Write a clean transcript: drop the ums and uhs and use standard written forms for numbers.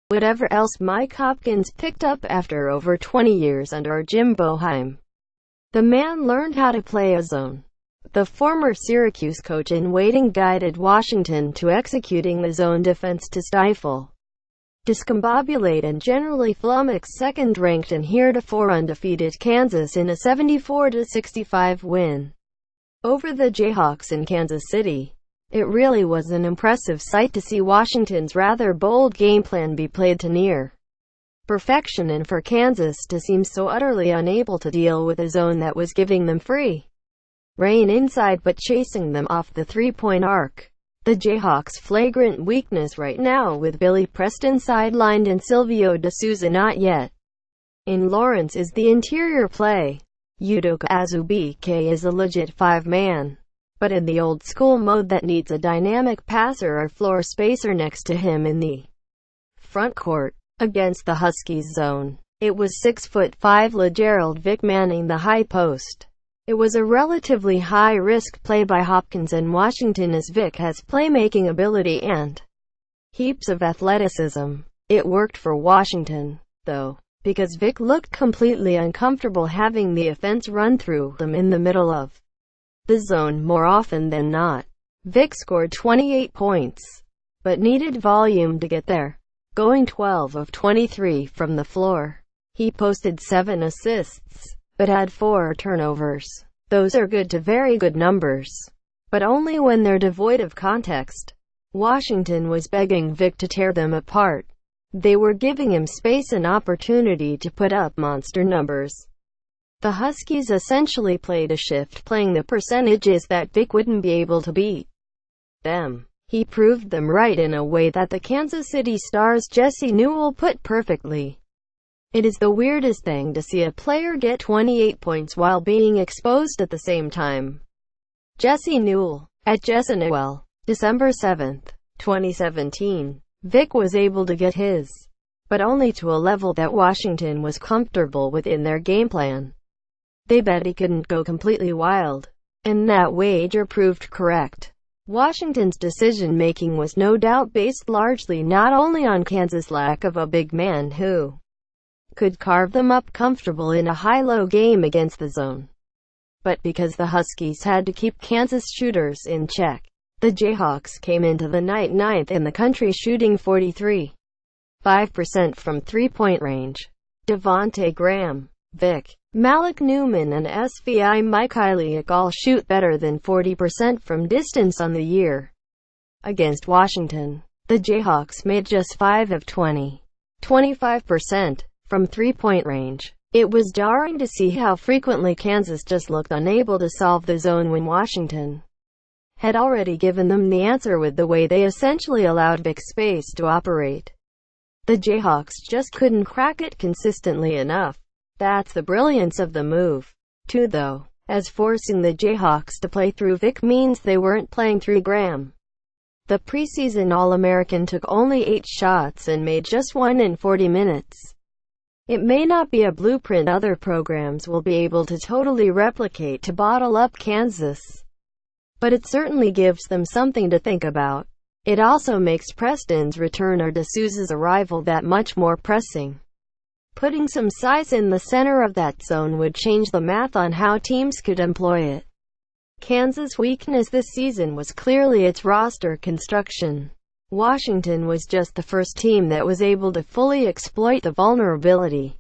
Whatever else Mike Hopkins picked up after over 20 years under Jim Boeheim, the man learned how to play a zone. The former Syracuse coach-in-waiting guided Washington to executing the zone defense to stifle, discombobulate and generally flummox second-ranked and heretofore undefeated Kansas in a 74-65 win over the Jayhawks in Kansas City. It really was an impressive sight to see Washington's rather bold game plan be played to near perfection, and for Kansas to seem so utterly unable to deal with a zone that was giving them free rein inside but chasing them off the three-point arc. The Jayhawks' flagrant weakness right now, with Billy Preston sidelined and Silvio De Sousa not yet in Lawrence, is the interior play. Udoka Azubuike is a legit five-man, but in the old-school mode that needs a dynamic passer or floor spacer next to him in the front court. Against the Huskies zone, it was 6'5" LaGerald Vick manning the high post. It was a relatively high-risk play by Hopkins and Washington, as Vick has playmaking ability and heaps of athleticism. It worked for Washington, though, because Vick looked completely uncomfortable having the offense run through them in the middle of the zone more often than not. Vick scored 28 points, but needed volume to get there, going 12 of 23 from the floor. He posted 7 assists, but had 4 turnovers. Those are good to very good numbers, but only when they're devoid of context. Washington was begging Vick to tear them apart. They were giving him space and opportunity to put up monster numbers. The Huskies essentially played a shift, playing the percentages that Vick wouldn't be able to beat them. He proved them right in a way that the Kansas City Star's Jesse Newell put perfectly. It is the weirdest thing to see a player get 28 points while being exposed at the same time. Jesse Newell, at Jesse Newell, December 7, 2017. Vick was able to get his, but only to a level that Washington was comfortable with in their game plan. They bet he couldn't go completely wild, and that wager proved correct. Washington's decision-making was no doubt based largely not only on Kansas' lack of a big man who could carve them up comfortable in a high-low game against the zone, but because the Huskies had to keep Kansas shooters in check. The Jayhawks came into the night 9th in the country, shooting 43.5% from three-point range. Devontae Graham, Vick, Malik Newman and Svi Mykhailiuk all shoot better than 40% from distance on the year. Against Washington, the Jayhawks made just 5 of 20, 25%, from three-point range. It was jarring to see how frequently Kansas just looked unable to solve the zone when Washington had already given them the answer with the way they essentially allowed Vick space to operate. The Jayhawks just couldn't crack it consistently enough. That's the brilliance of the move, too, though, as forcing the Jayhawks to play through Vick means they weren't playing through Graham. The preseason All-American took only 8 shots and made just 1 in 40 minutes. It may not be a blueprint other programs will be able to totally replicate to bottle up Kansas, but it certainly gives them something to think about. It also makes Preston's return or De Sousa's arrival that much more pressing. Putting some size in the center of that zone would change the math on how teams could employ it. Kansas' weakness this season was clearly its roster construction. Washington was just the first team that was able to fully exploit the vulnerability.